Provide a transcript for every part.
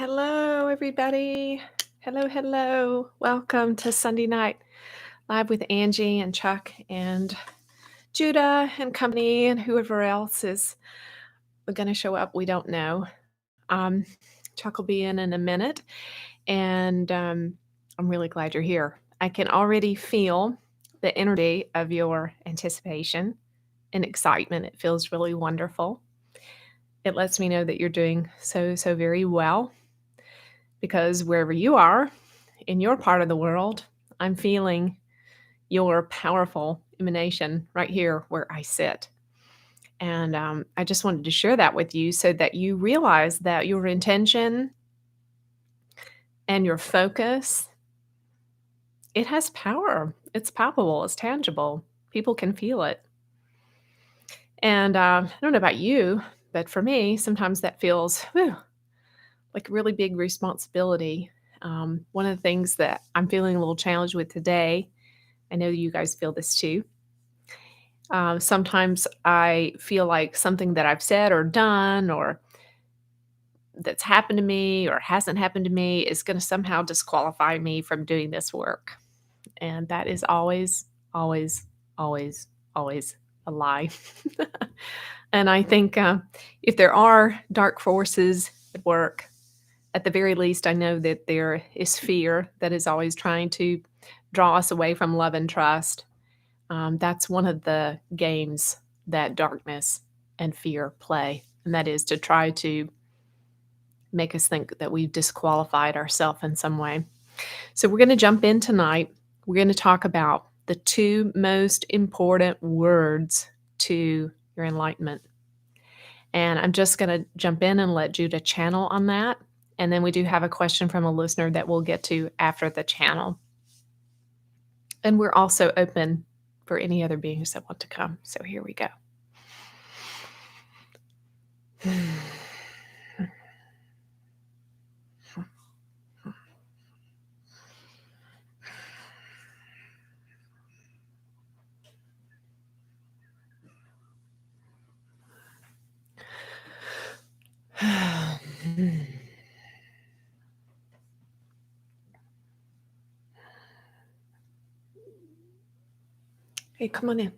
Hello, everybody. Hello, hello. Welcome to Sunday Night Live with Angie and Chuck and Judah and company and whoever else is going to show up. We don't know. Um, Chuck will be in a minute, and I'm really glad you're here. I can already feel the energy of your anticipation and excitement. It feels really wonderful. It lets me know that you're doing so very well because wherever you are in your part of the world, I'm feeling your powerful emanation right here where I sit. And I just wanted to share that with you so that you realize that your intention and your focus, it has power. It's palpable, it's tangible. People can feel it. And I don't know about you, but for me, sometimes that feels like a really big responsibility. One of the things that I'm feeling a little challenged with today, I know you guys feel this too. Sometimes I feel like something that I've said or done or that's happened to me or hasn't happened to me is going to somehow disqualify me from doing this work. And that is always, always, always, always a lie. And I think if there are dark forces at work, at the very least, I know that there is fear that is always trying to draw us away from love and trust. That's one of the games that darkness and fear play, and that is to try to make us think that we've disqualified ourselves in some way. So we're going to jump in tonight. We're going to talk about the two most important words to your enlightenment. And I'm just going to jump in and let Judah channel on that. And then we do have a question from a listener that we'll get to after the channel. And we're also open for any other beings that want to come. So here we go. Hey, come on in.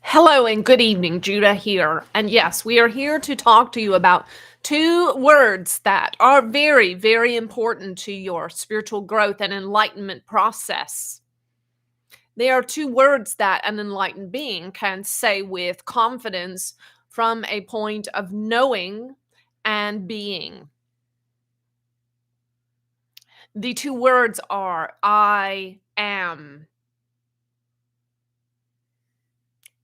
Hello and good evening, Judah here. And yes, we are here to talk to you about two words that are very, very important to your spiritual growth and enlightenment process. They are two words that an enlightened being can say with confidence from a point of knowing and being. The two words are I am.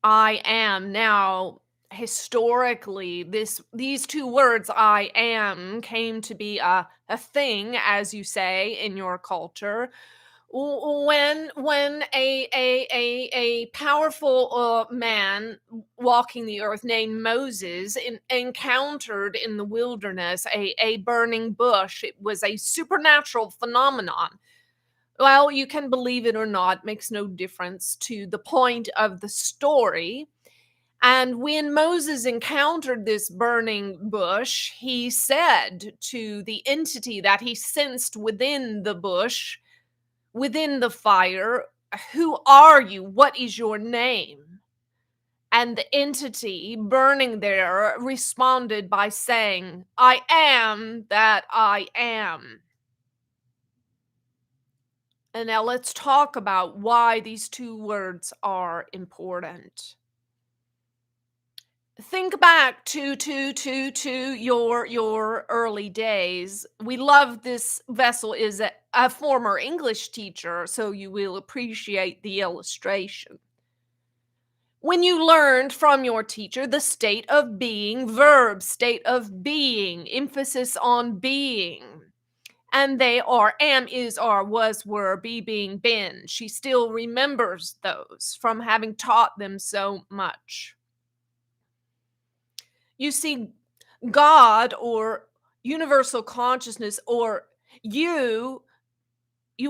I am. Now, historically, these two words, I am, came to be a thing, as you say, in your culture. When a powerful man walking the earth named Moses encountered in the wilderness a burning bush, it was a supernatural phenomenon. Well, you can believe it or not, makes no difference to the point of the story. And when Moses encountered this burning bush, he said to the entity that he sensed within the bush, within the fire, "Who are you? What is your name?" And the entity burning there responded by saying, "I am that I am." And now let's talk about why these two words are important. Think back to your early days. We love this vessel is a former English teacher, so you will appreciate the illustration. When you learned from your teacher the state of being, verb, state of being, emphasis on being. And they are am, is, are, was, were, be, being, been. She still remembers those from having taught them so much. You see, God or universal consciousness or you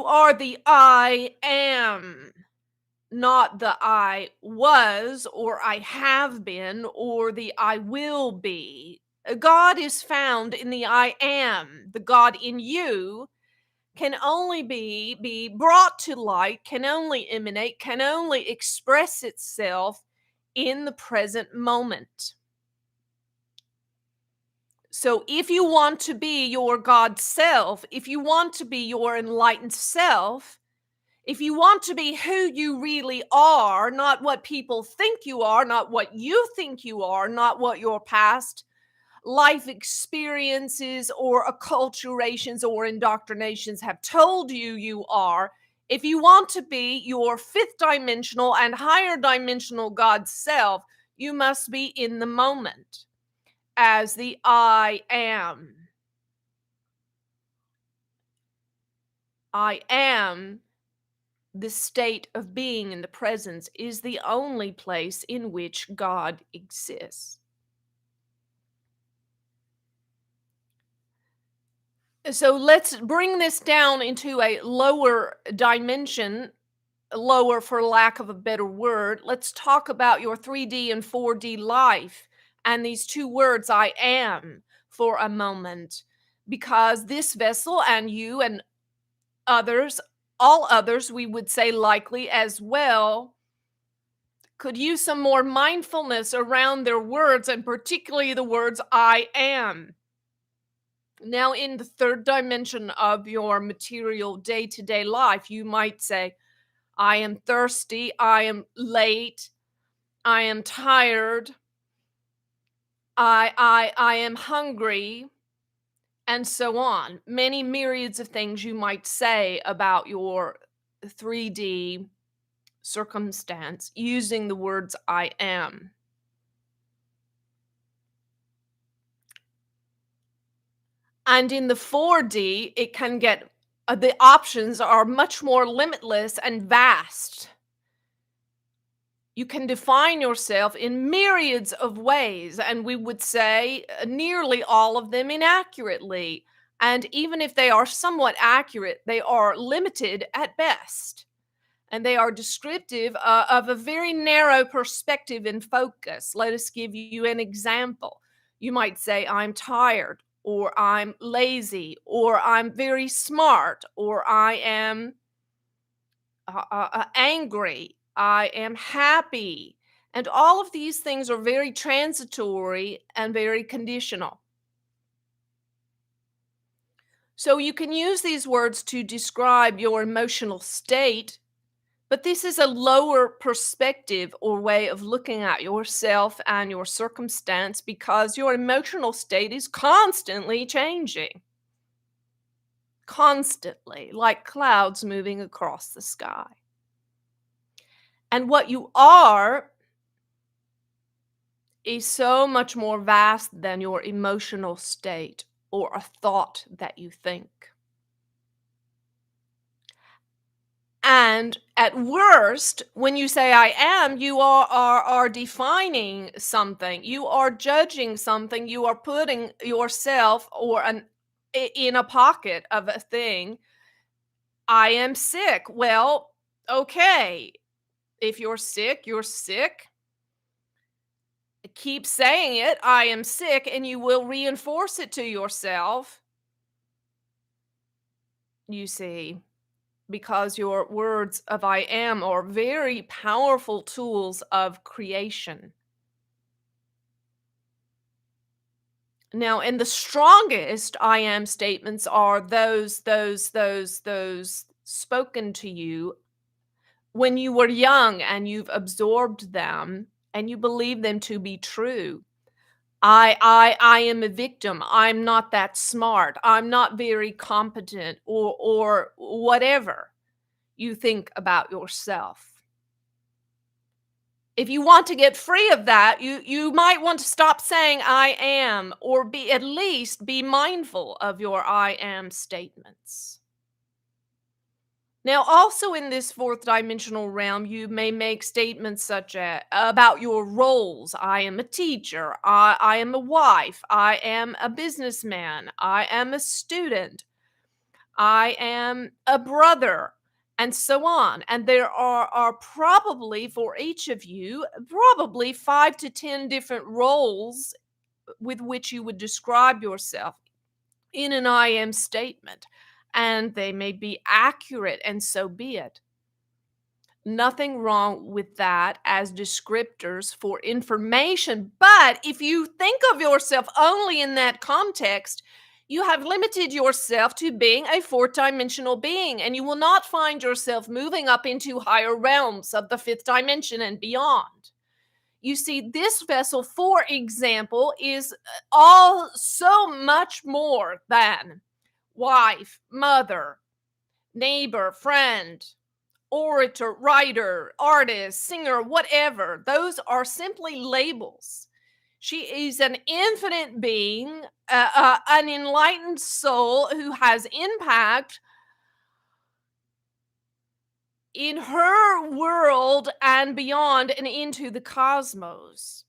are the I am. not the I was or I have been or the I will be. God is found in the I am. The God in you can only be brought to light, can only emanate, can only express itself in the present moment. So if you want to be your God self, if you want to be your enlightened self, if you want to be who you really are, not what people think you are, not what you think you are, not what your past life experiences or acculturations or indoctrinations have told you you are, if you want to be your fifth dimensional and higher dimensional God self, you must be in the moment as the I am. I am, the state of being in the presence, is the only place in which God exists. So let's bring this down into a lower dimension, lower for lack of a better word. Let's talk about your 3D and 4D life and these two words, I am, for a moment. Because this vessel and you and others, all others, we would say likely as well, could use some more mindfulness around their words, and particularly the words I am. Now, in the third dimension of your material day to day life, you might say, I am thirsty, I am late, I am tired, I am hungry, and so on. Many myriads of things you might say about your 3D circumstance using the words I am. And in the 4D, it can get the options are much more limitless and vast. You can define yourself in myriads of ways, and we would say nearly all of them inaccurately. And even if they are somewhat accurate, they are limited at best. And they are descriptive of a very narrow perspective and focus. Let us give you an example. You might say, I'm tired, or I'm lazy, or I'm very smart, or I am angry, I am happy. And all of these things are very transitory and very conditional. So you can use these words to describe your emotional state, but this is a lower perspective or way of looking at yourself and your circumstance because your emotional state is constantly changing. Constantly, like clouds moving across the sky. And what you are is so much more vast than your emotional state or a thought that you think. And at worst, when you say I am, you are defining something. You are judging something. You are putting yourself in a pocket of a thing. I am sick. Well, okay. If you're sick, you're sick. Keep saying it, I am sick, and you will reinforce it to yourself. You see, because your words of I am are very powerful tools of creation. Now, and the strongest I am statements are those spoken to you when you were young and you've absorbed them and you believe them to be true. I am a victim. I'm not that smart. I'm not very competent or whatever you think about yourself. If you want to get free of that, you might want to stop saying I am, or at least be mindful of your I am statements. Now, also in this fourth dimensional realm, you may make statements such as about your roles. I am a teacher. I am a wife. I am a businessman. I am a student. I am a brother. and so on. And there are probably for each of you, probably 5 to 10 different roles with which you would describe yourself in an I am statement. And they may be accurate, and so be it. Nothing wrong with that as descriptors for information. But if you think of yourself only in that context, you have limited yourself to being a fourth dimensional being, and you will not find yourself moving up into higher realms of the fifth dimension and beyond. You see, this vessel, for example, is all so much more than wife, mother, neighbor, friend, orator, writer, artist, singer, whatever. Those are simply labels. She is an infinite being, an enlightened soul who has impact in her world and beyond and into the cosmos.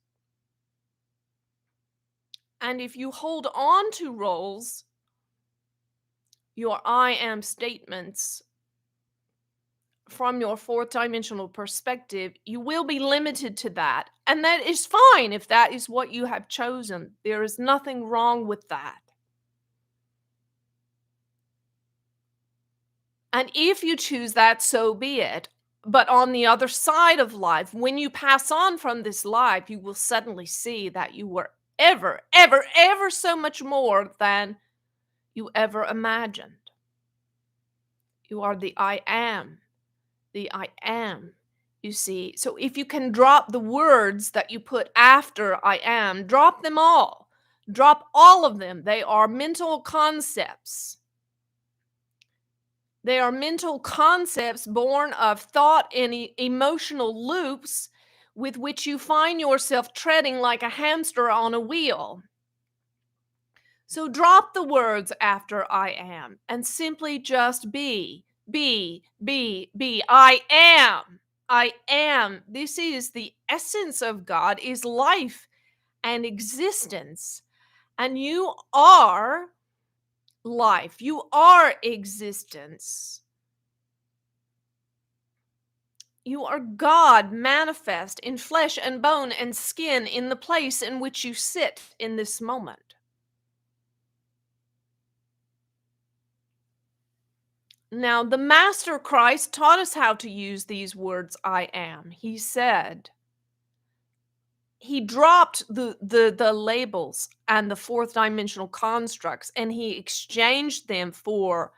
And if you hold on to roles, your I am statements from your fourth dimensional perspective, you will be limited to that. And that is fine if that is what you have chosen. There is nothing wrong with that. And if you choose that, so be it. But on the other side of life, when you pass on from this life, you will suddenly see that you were ever so much more than you ever imagined. You are the I am. The I am, you see. So if you can drop the words that you put after I am, drop them all. Drop all of them. They are mental concepts. They are mental concepts born of thought and emotional loops with which you find yourself treading like a hamster on a wheel. So drop the words after I am and simply just be. Be. I am. I am. This is the essence of God, is life and existence. And you are life. You are existence. You are God manifest in flesh and bone and skin in the place in which you sit in this moment. Now, the Master Christ taught us how to use these words, I am. He said, he dropped the labels and the fourth dimensional constructs, and he exchanged them for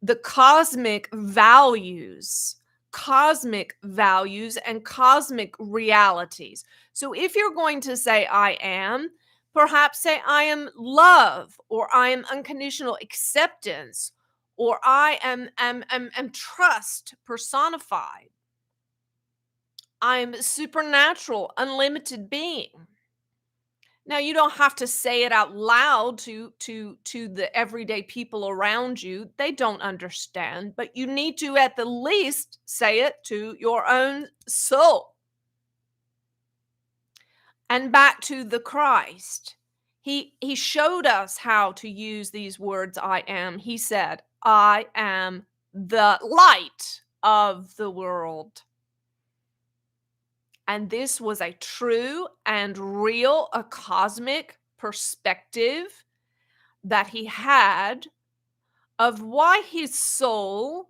the cosmic values and cosmic realities. So if you're going to say I am, perhaps say I am love, or I am unconditional acceptance, or I am trust personified. I'm supernatural, unlimited being. Now, you don't have to say it out loud to the everyday people around you. They don't understand, but you need to at the least say it to your own soul. And back to the Christ. He showed us how to use these words, I am. He said, I am the light of the world. And this was a true and real, a cosmic perspective that he had of why his soul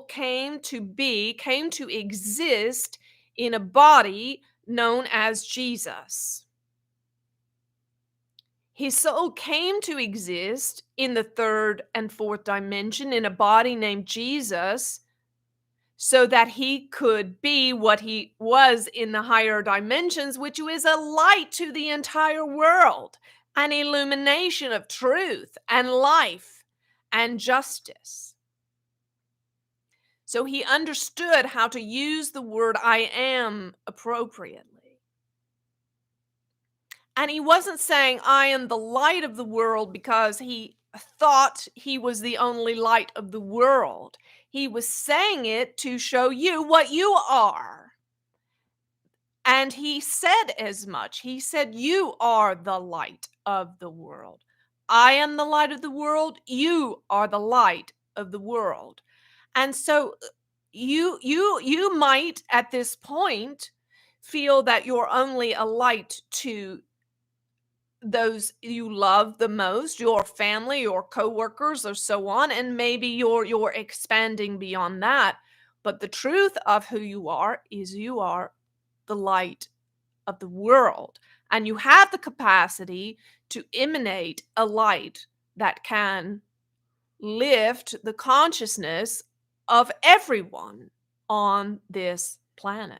came to be, came to exist in a body known as Jesus. His soul came to exist in the third and fourth dimension in a body named Jesus, so that he could be what he was in the higher dimensions, which was a light to the entire world, an illumination of truth and life and justice. So he understood how to use the word I am appropriately. And he wasn't saying I am the light of the world because he thought he was the only light of the world. He was saying it to show you what you are. And he said as much. He said, you are the light of the world. I am the light of the world. You are the light of the world. And so you might at this point feel that you're only a light to those you love the most, your family, your coworkers, or so on, and maybe you're expanding beyond that. But the truth of who you are is you are the light of the world, and you have the capacity to emanate a light that can lift the consciousness of everyone on this planet.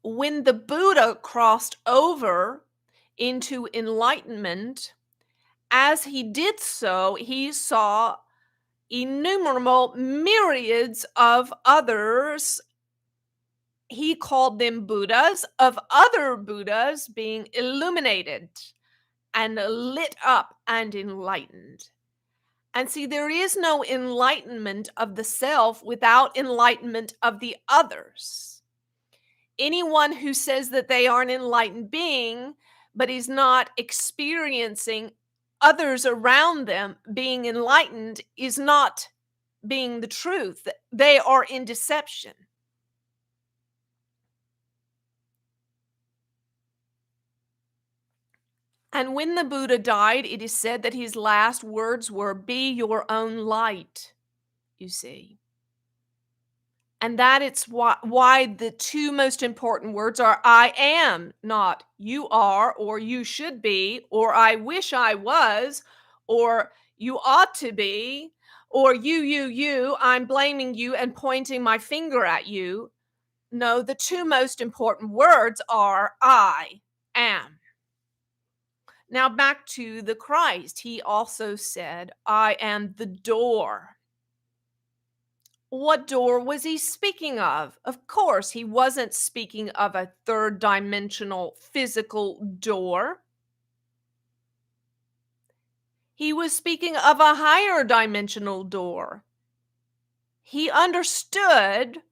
When the Buddha crossed over into enlightenment, as he did so, he saw innumerable myriads of others. He called them Buddhas, of other Buddhas being illuminated and lit up and enlightened. And see, there is no enlightenment of the self without enlightenment of the others. Anyone who says that they are an enlightened being, but is not experiencing others around them being enlightened, is not being the truth. They are in deception. And when the Buddha died, it is said that his last words were, "Be your own light," you see. And that it's why the two most important words are "I am," not "you are," or "you should be," or "I wish I was," or "you ought to be," or you, I'm blaming you and pointing my finger at you. No, the two most important words are "I am." Now back to the Christ. He also said, "I am the door." What door was he speaking of? Of course, he wasn't speaking of a third dimensional physical door. He was speaking of a higher dimensional door. He understood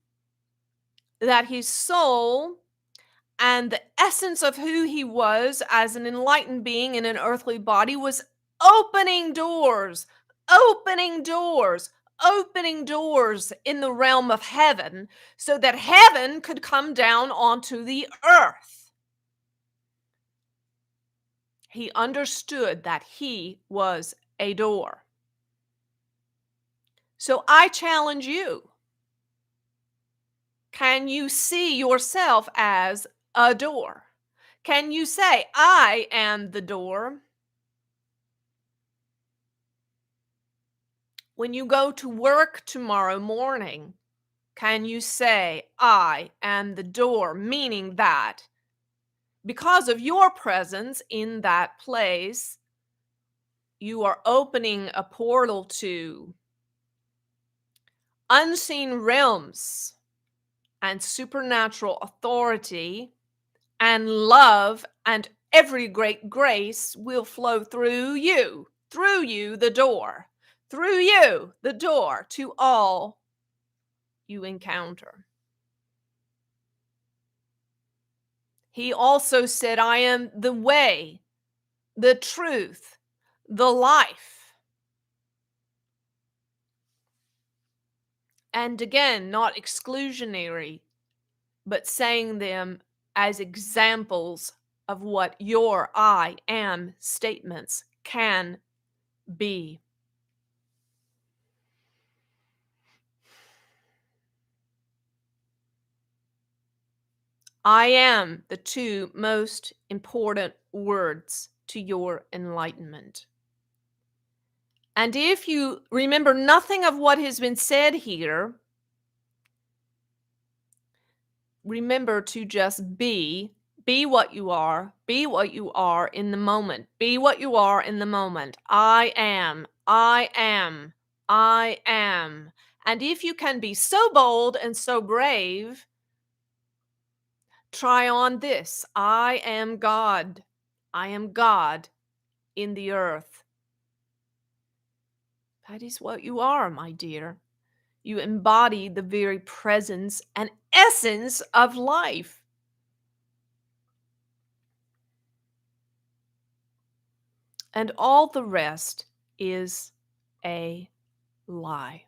that his soul and the essence of who he was as an enlightened being in an earthly body was opening doors, opening doors, opening doors in the realm of heaven so that heaven could come down onto the earth. He understood that he was a door. So I challenge you. Can you see yourself as a door? Can you say, "I am the door"? When you go to work tomorrow morning, can you say, "I am the door," meaning that because of your presence in that place, you are opening a portal to unseen realms and supernatural authority and love, and every great grace will flow through you, the door, through you, the door to all you encounter. He also said, "I am the way, the truth, the life." And again, not exclusionary, but saying them as examples of what your "I am" statements can be. I am the two most important words to your enlightenment. And if you remember nothing of what has been said here, remember to just be what you are, be what you are in the moment, be what you are in the moment. I am, I am, I am. And if you can be so bold and so brave, try on this: I am God. I am God in the earth. That is what you are, my dear. You embody the very presence and essence of life. And all the rest is a lie.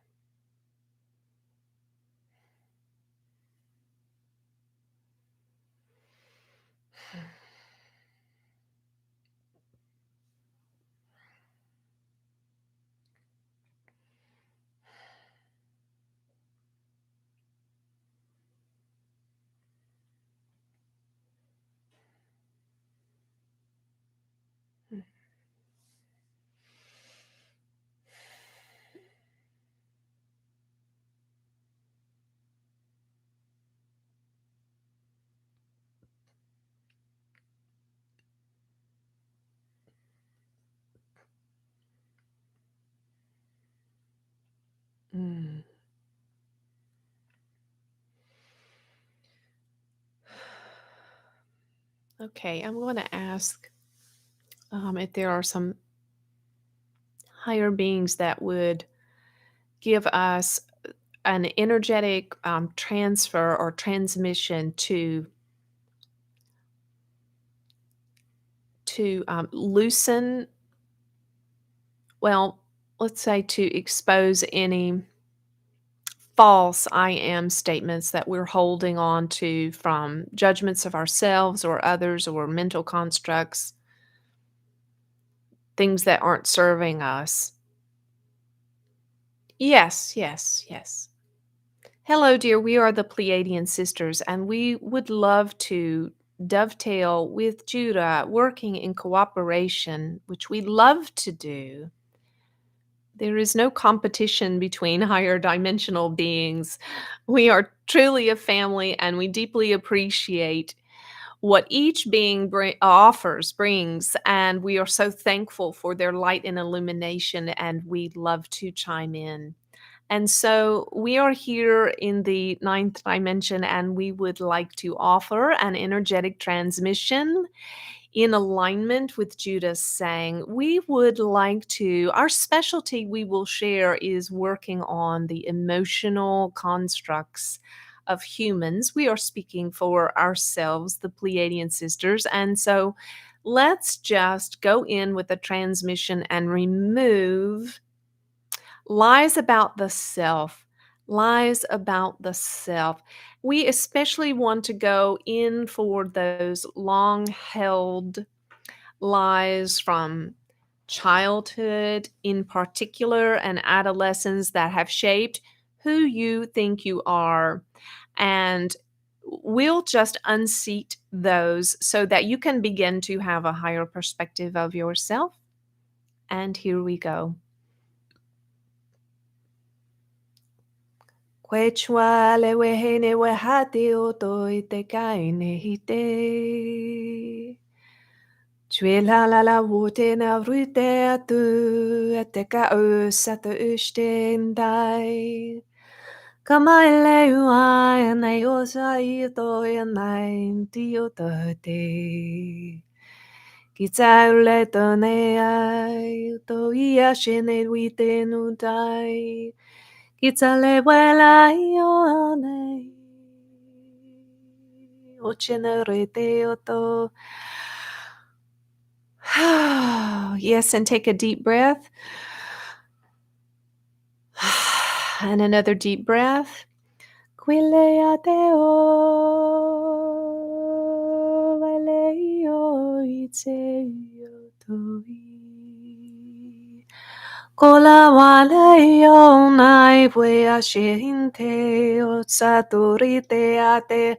Mm. Okay, I'm going to ask if there are some higher beings that would give us an energetic transfer or transmission to loosen, well, let's say to expose any false I am statements that we're holding on to from judgments of ourselves or others or mental constructs, things that aren't serving us. Yes, yes, yes. Hello, dear. We are the Pleiadian sisters, and we would love to dovetail with Judah, working in cooperation, which we love to do. There is no competition between higher dimensional beings. We are truly a family, and we deeply appreciate what each being brings, and we are so thankful for their light and illumination, and we love to chime in. And so we are here in the ninth dimension, and we would like to offer an energetic transmission in alignment with Judah's saying. We would like to, our specialty we will share is working on the emotional constructs of humans. We are speaking for ourselves, the Pleiadian sisters. And so let's just go in with a transmission and remove lies about the self. Lies about the self. We especially want to go in for those long held lies from childhood, in particular, and adolescence that have shaped who you think you are. And we'll just unseat those so that you can begin to have a higher perspective of yourself. And here we go. Quechua le wehene wehati o toi te kaine hite. Tue la la la wote na vrute atu te ka o sata ustendai. Kamai le ua nai o sa I to nai ti o te. Ki tau le tone ai to ia shene wite nu dai. Kitale wela ione o generate oto. Yes, and take a deep breath. And another deep breath. Quilea deo valeo iteo toi. Kola wale yo nai pue shinte o saturi te ate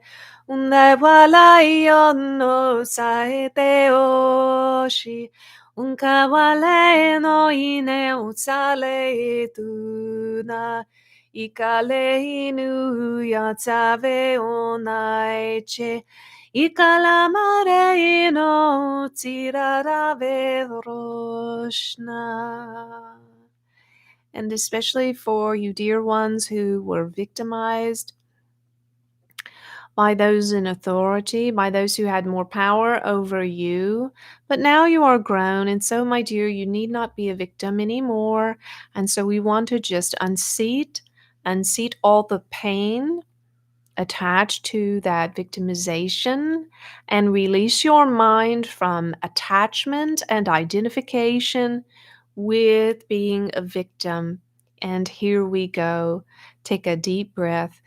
unai wala yo no saete oshi unka wale no ine utsale tuna ikale inu ya tave onai che ikalamare no tirarave roshna. And especially for you dear ones who were victimized by those in authority, by those who had more power over you. But now you are grown, and so, my dear, you need not be a victim anymore. And so we want to just unseat all the pain attached to that victimization and release your mind from attachment and identification with being a victim. And here we go. Take a deep breath.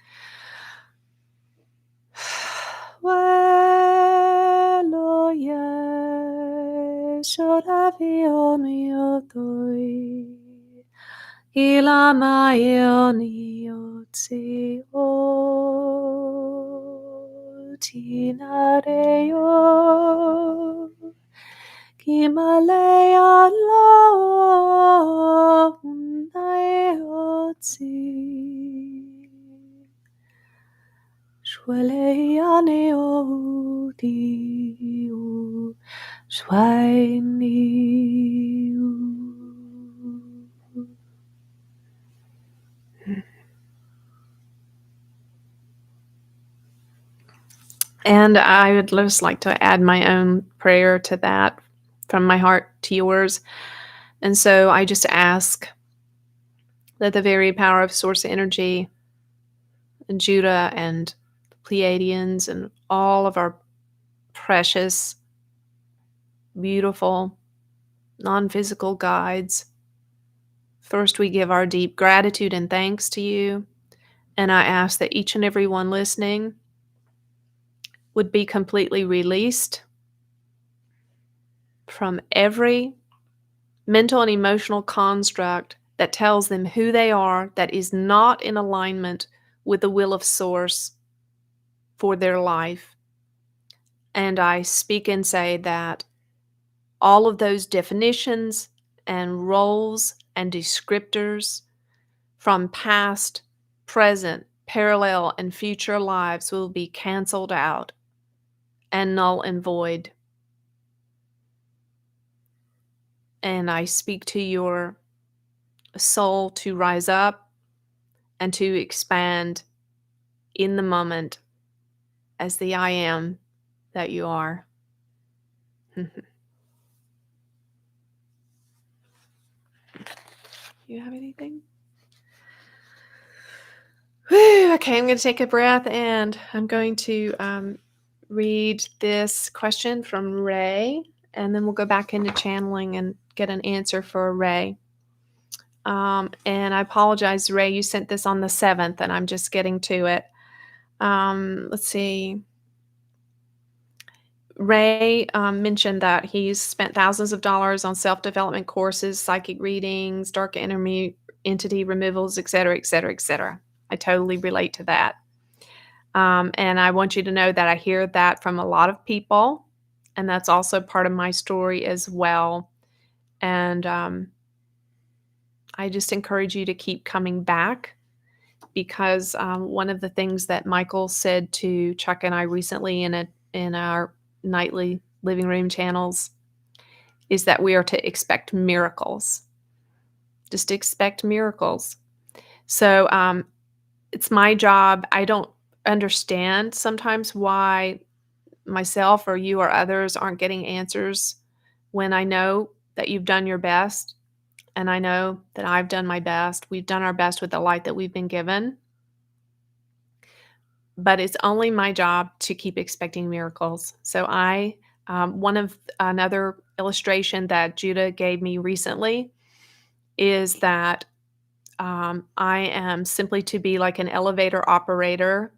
Kimalaya lo unayotsi Shweleyane odiu Shwainiu. And I would just like to add my own prayer to that, from my heart to yours. And so I just ask that the very power of source energy and Judah and Pleiadians and all of our precious, beautiful, non-physical guides, first we give our deep gratitude and thanks to you. And I ask that each and every one listening would be completely released from every mental and emotional construct that tells them who they are, that is not in alignment with the will of Source for their life. And I speak and say that all of those definitions and roles and descriptors from past, present, parallel, and future lives will be canceled out and null and void. And I speak to your soul to rise up and to expand in the moment as the I am that you are. You have anything? Whew, okay, I'm going to take a breath and I'm going to read this question from Ray, and then we'll go back into channeling and get an answer for Ray. And I apologize, Ray, you sent this on the 7th, and I'm just getting to it. Let's see. Ray mentioned that he's spent thousands of dollars on self-development courses, psychic readings, dark entity removals, et cetera, et cetera, et cetera. I totally relate to that. And I want you to know that I hear that from a lot of people, and that's also part of my story as well. And I just encourage you to keep coming back, because one of the things that Michael said to Chuck and I recently in our nightly living room channels is that we are to expect miracles. Just expect miracles. So it's my job. I don't understand sometimes why myself or you or others aren't getting answers when I know that you've done your best, and I know that I've done my best. We've done our best with the light that we've been given. But it's only my job to keep expecting miracles. So another illustration that Judah gave me recently is that I am simply to be like an elevator operator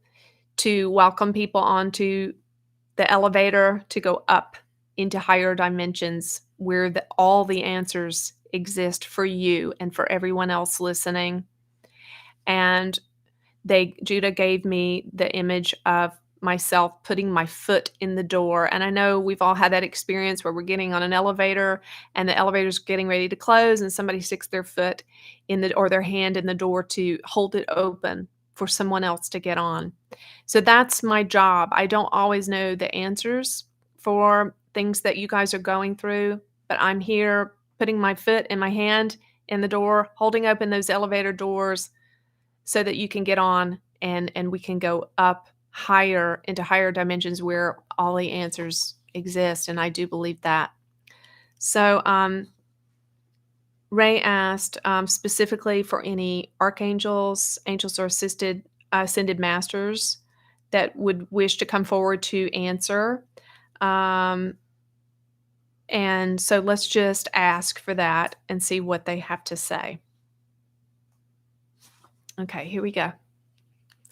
to welcome people onto the elevator to go up into higher dimensions where all the answers exist for you and for everyone else listening. And Judah gave me the image of myself putting my foot in the door. And I know we've all had that experience where we're getting on an elevator and the elevator's getting ready to close and somebody sticks their foot or their hand in the door to hold it open for someone else to get on. So that's my job. I don't always know the answers for things that you guys are going through, but I'm here putting my foot and my hand in the door, holding open those elevator doors so that you can get on and we can go up higher into higher dimensions where all the answers exist. And I do believe that. So Ray asked specifically for any archangels, angels, or ascended masters that would wish to come forward to answer. And And so let's just ask for that and see what they have to say. Okay, here we go.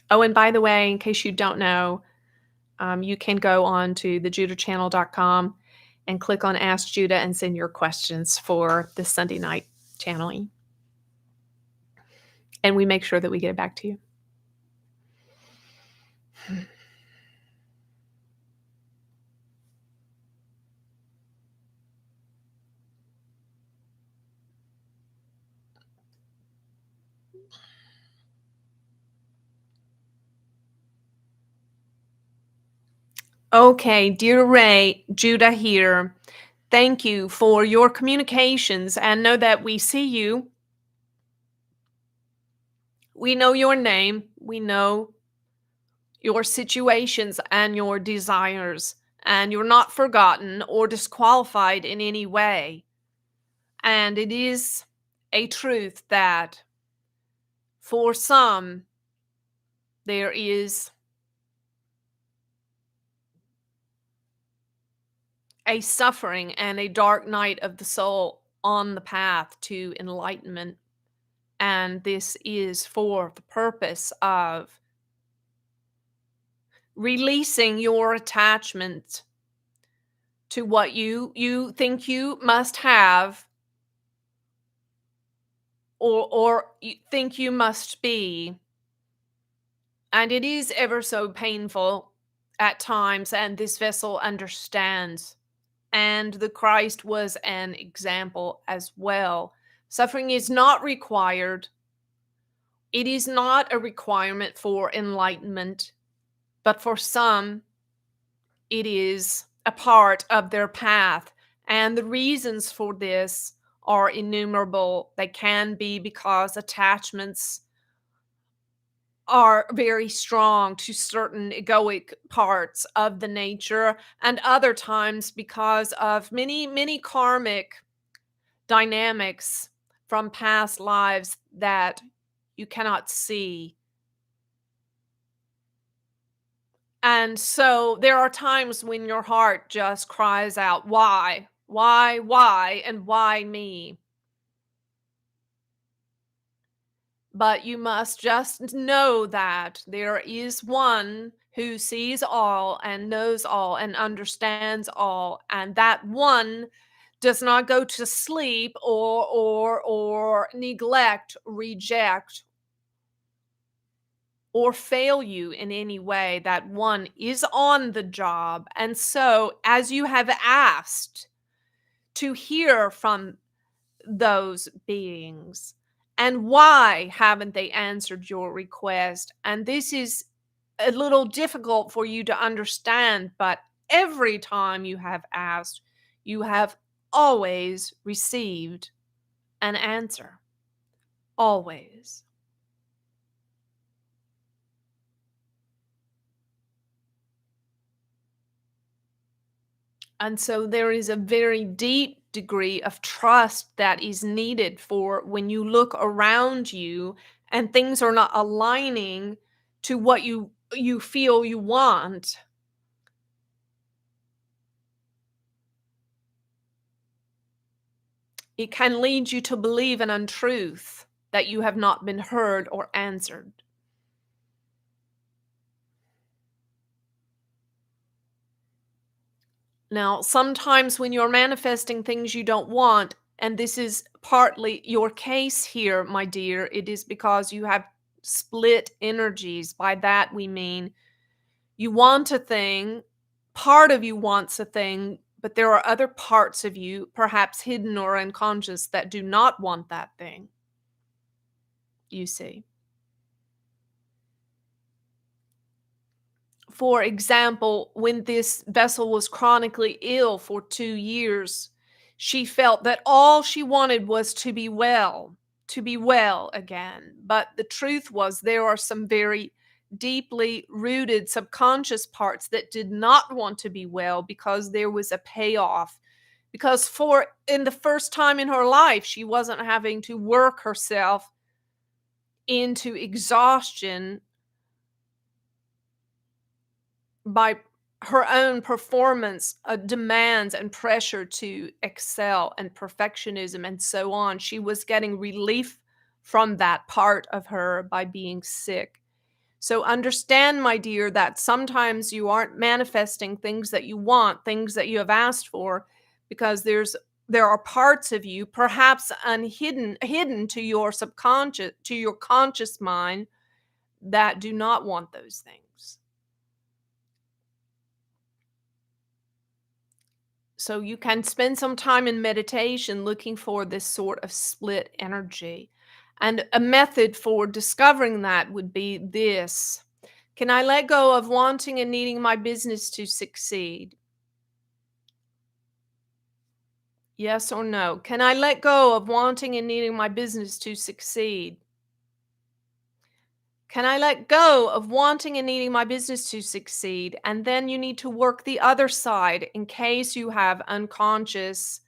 Oh, and by the way, in case you don't know, you can go on to thejudahchannel.com and click on Ask Judah and send your questions for the Sunday night channeling. And we make sure that we get it back to you. Okay, dear Ray, Judah here. Thank you for your communications and know that we see you. We know your name. We know your situations and your desires, and you're not forgotten or disqualified in any way. And it is a truth that for some, there is a suffering and a dark night of the soul on the path to enlightenment. And this is for the purpose of releasing your attachment to what you think you must have, or you think you must be. And it is ever so painful at times, and this vessel understands. And the Christ was an example as well. Suffering is not required. It is not a requirement for enlightenment, but for some, it is a part of their path. And the reasons for this are innumerable. They can be because attachments are very strong to certain egoic parts of the nature, and other times because of many karmic dynamics from past lives that you cannot see. And so there are times when your heart just cries out, why, and why me? But you must just know that there is one who sees all and knows all and understands all, and that one does not go to sleep or neglect, reject, or fail you in any way. That one is on the job. And so, as you have asked to hear from those beings, and why haven't they answered your request? And this is a little difficult for you to understand, but every time you have asked, you have always received an answer. Always. And so there is a very deep degree of trust that is needed for when you look around you and things are not aligning to what you feel you want. It can lead you to believe an untruth that you have not been heard or answered. Now, sometimes when you're manifesting things you don't want, and this is partly your case here, my dear, it is because you have split energies. By that we mean you want a thing, part of you wants a thing, but there are other parts of you, perhaps hidden or unconscious, that do not want that thing. You see. For example, when this vessel was chronically ill for 2 years, she felt that all she wanted was to be well again. But the truth was, there are some very deeply rooted subconscious parts that did not want to be well because there was a payoff. Because for in the first time in her life, she wasn't having to work herself into exhaustion by her own performance demands and pressure to excel and perfectionism and so on. She was getting relief from that part of her by being sick. So understand, my dear, that sometimes you aren't manifesting things that you want, things that you have asked for, because there are parts of you, perhaps hidden to your subconscious, to your conscious mind, that do not want those things. So you can spend some time in meditation looking for this sort of split energy. And a method for discovering that would be this. Can I let go of wanting and needing my business to succeed? Yes or no? Can I let go of wanting and needing my business to succeed? Can I let go of wanting and needing my business to succeed? And then you need to work the other side in case you have unconscious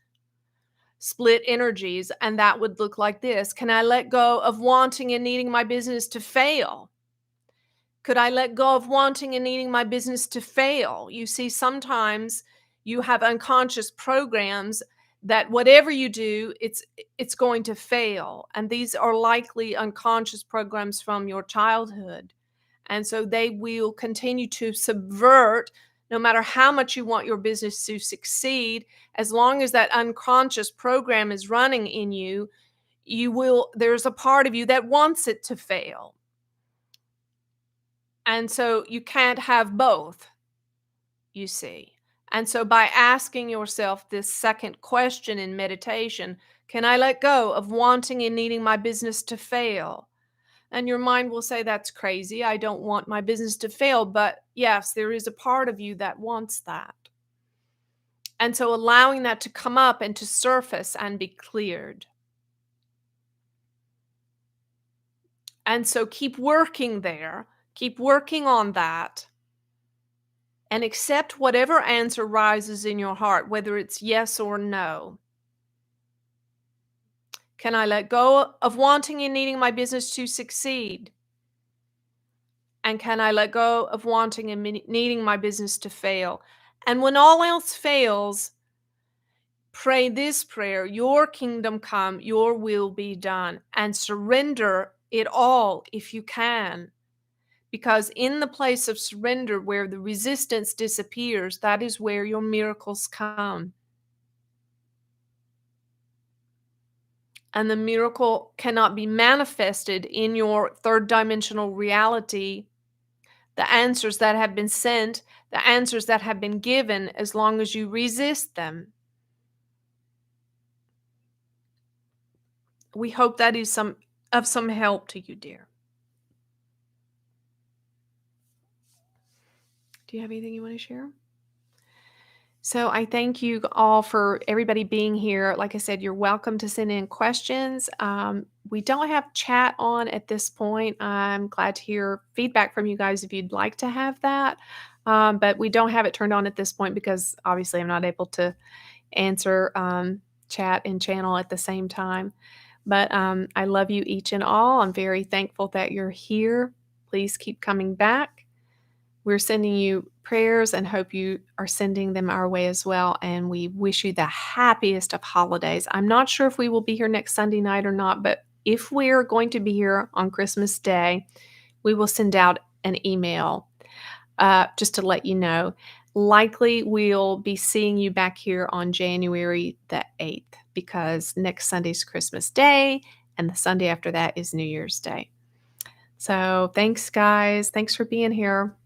split energies. And that would look like this. Can I let go of wanting and needing my business to fail? Could I let go of wanting and needing my business to fail? You see, sometimes you have unconscious programs that whatever you do, it's going to fail. And these are likely unconscious programs from your childhood. And so they will continue to subvert no matter how much you want your business to succeed. As long as that unconscious program is running in you, there's a part of you that wants it to fail. And so you can't have both, you see. And so by asking yourself this second question in meditation, can I let go of wanting and needing my business to fail? And your mind will say, that's crazy. I don't want my business to fail. But yes, there is a part of you that wants that. And so allowing that to come up and to surface and be cleared. And so keep working there, keep working on that. And accept whatever answer rises in your heart, whether it's yes or no. Can I let go of wanting and needing my business to succeed? And can I let go of wanting and needing my business to fail? And when all else fails, pray this prayer: your kingdom come, your will be done, and surrender it all if you can. Because in the place of surrender, where the resistance disappears, that is where your miracles come. And the miracle cannot be manifested in your third dimensional reality. The answers that have been sent, the answers that have been given, as long as you resist them. We hope that is of some help to you, dear. Do you have anything you want to share? So I thank you all for everybody being here. Like I said, you're welcome to send in questions. We don't have chat on at this point. I'm glad to hear feedback from you guys if you'd like to have that. But we don't have it turned on at this point because obviously I'm not able to answer chat and channel at the same time. But I love you each and all. I'm very thankful that you're here. Please keep coming back. We're sending you prayers and hope you are sending them our way as well. And we wish you the happiest of holidays. I'm not sure if we will be here next Sunday night or not, but if we're going to be here on Christmas Day, we will send out an email just to let you know. Likely we'll be seeing you back here on January the 8th because next Sunday's Christmas Day and the Sunday after that is New Year's Day. So thanks, guys. Thanks for being here.